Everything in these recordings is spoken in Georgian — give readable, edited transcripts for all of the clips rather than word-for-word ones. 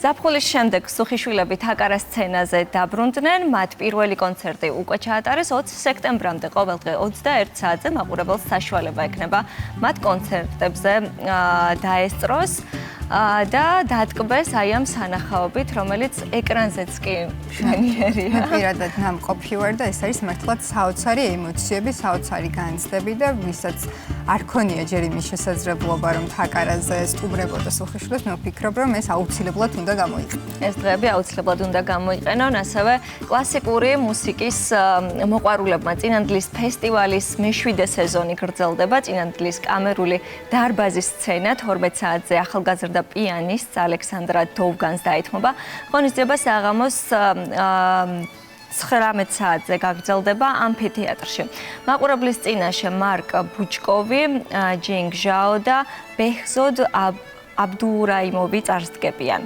ზაფხულის შემდეგ სუხიშვილები თაკარას სცენაზე დაბრუნდნენ, მათ პირველი კონცერტი უკვე ჩაატარეს 20 სექტემბრამდე ყოველდღე 21 საათზე მაყურებელს საშუალება ექნება მათ კონცერტებზე დაესწროს და დატკბეს აი ამ სანახაობით, რომელიც ეკრანზეც კი მშვენიერია. პირადად ნამყოფი ვარ და ეს არის მართლაც საოცარი ემოციები, საოცარი განცდები და ვისაც არ ქონია ჯერ იმის შესაძლებლობა, რომ თაკარაზე სტუმრებოდა სუხიშვილებს, მე ვფიქრობ, რომ ეს აუცილებლად უნდა გამოიყენო. ეს დღეები აუცილებლად უნდა გამოიყენონ, ასევე კლასიკური მუსიკის მოყვარულებმა წინანდლის ფესტივალის მე-7 სეზონი გრძელდება, წინანდლის კამერული დარბაზის სცენა 12 საათზე ახალგაზრდა პიანისტს ალექსანდრა დოვგანს დაეთმობა. ღონისძიება საღამოს 19 საათზე გაგრძელდება ამფითეატრში. მაყურებლის წინაშე მარკ ბუჩკოვი, ჯინგ ჟაო და ბეჰზოდ აბდურაიმოვი წარსდგებიან.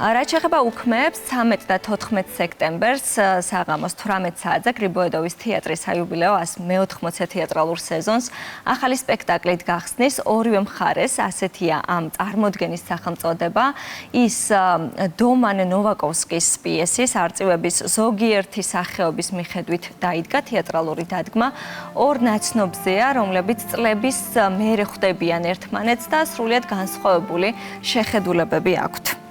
რაც შეეხება უქმეებს, 13 და 14 სექტემბერს საღამოს 18 საათზე გრიბოედოვის თეატრის საიუბილეო 180 თეატრალურ სეზონს ახალი სპექტაკლით გახსნის ორივე მხარეს, ასეთია ამ წარმოდგენის სახელწოდება. ის დომან ნოვაკოვსკის პიესის არწივების ზოგიერთი სახეობის მიხედვით დაიდგა თეატრალური დადგმა ორ ნაცნობზეა, რომლებიც წლების მერე ხვდებიან ერთმანეთს და სრულიად განსხვავებული შეხედულებები აქვთ.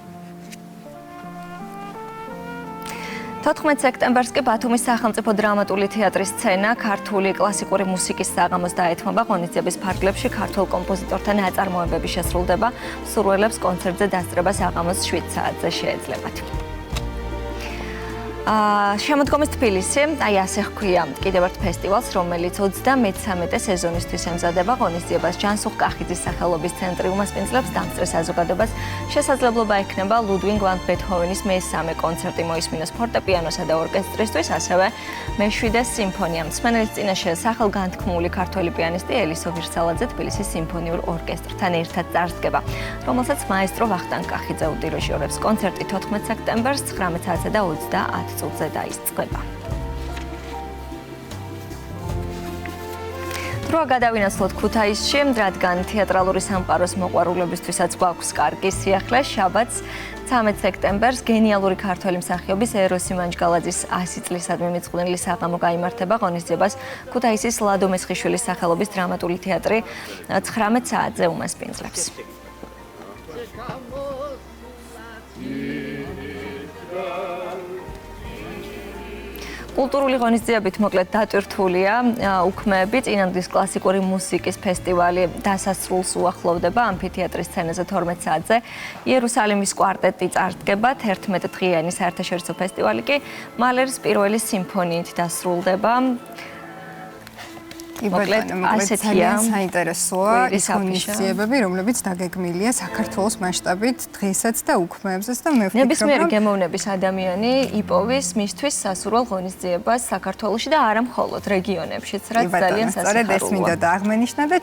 14 სექტემბერს კი ბათუმის სახელმწიფო დრამატული თეატრის სცენა ქართული კლასიკური მუსიკის საღამოს დაეთმობა. ღონისძიების ფარგლებში ქართულ კომპოზიტორთა ნაწარმოებები შესრულდება. მსურველებს კონცერტზე დასწრება საღამოს 7 საათზე შეეძლებათ. შემოდგომის თბილისი, აი ასე ჰქვია კიდევ ერთ ფესტივალს, რომელიც 33 სეზონისთვის ემზადება. ღონისძიებას ჯანსუღ კახიძის სახელობის ცენტრი უმასპინძლებს დამწრე საზოგადოებას შესაძლებლობა ექნება ლუდვიგ ვან ბეთჰოვენის მე-3 კონცერტი მოისმინოს ფორტეპიანოსა და ორკესტრისთვის, ასევე მე-7 სიმფონია. მსმენელის წინაშე სახელგანთქმული ქართველი პიანისტი ელისო ვირსალაძე თბილისის სიმფონიურ ორკესტრთან ერთად წარსდგება, რომელსაც მაესტრო ვახტანგ კახიძე უდირიჟორებს. კონცერტი 14 სექტემბერს 19 საათზე და 30 წუთზე დაიწყება. დროა გადავინაცვლოთ ქუთაისში, რადგან თეატრალური სამყაროს მოყვარულებისთვისაც გვაქვს კარგი სიახლე. შაბათს 13 სექტემბერს გენიალური ქართველი მსახიობის ეროსი მანჯგალაძის 100 წლისადმი მიწყვნილი საღამო გაიმართება. ღონისძიებას ქუთაისის ლადო მესხიშვილის სახელობის დრამატული თეატრი 19 საათზე უმასპინძლებს. კულტურული ღონისძიებით მოკლედ დატვირთულია უქმეები. წინანდლის კლასიკური მუსიკის ფესტივალი დასასრულს უახლოვდება. ამფითეატრის სცენაზე 12 საათზე იერუსალიმის კვარტეტი წარსდგება. 11 დღიანი საერთაშორისო ფესტივალი კი მალერის პირველი სიმფონიით დასრულდება. მოკლედ ასეთია საინტერესოა ის ღონისძიებები, რომლებიც დაგეგმილია საქართველოს მასშტაბით დღესაც და უქმეებზეც და მე ვფიქრობ, ნებისმიერი გემოვნების ადამიანი იპოვის მისთვის სასურველ ღონისძიებას საქართველოში და არა მხოლოდ რეგიონებშიც, რაც ძალიან სასიხარულოა. სწორედ ეს მინდოდა აღმენიშნა და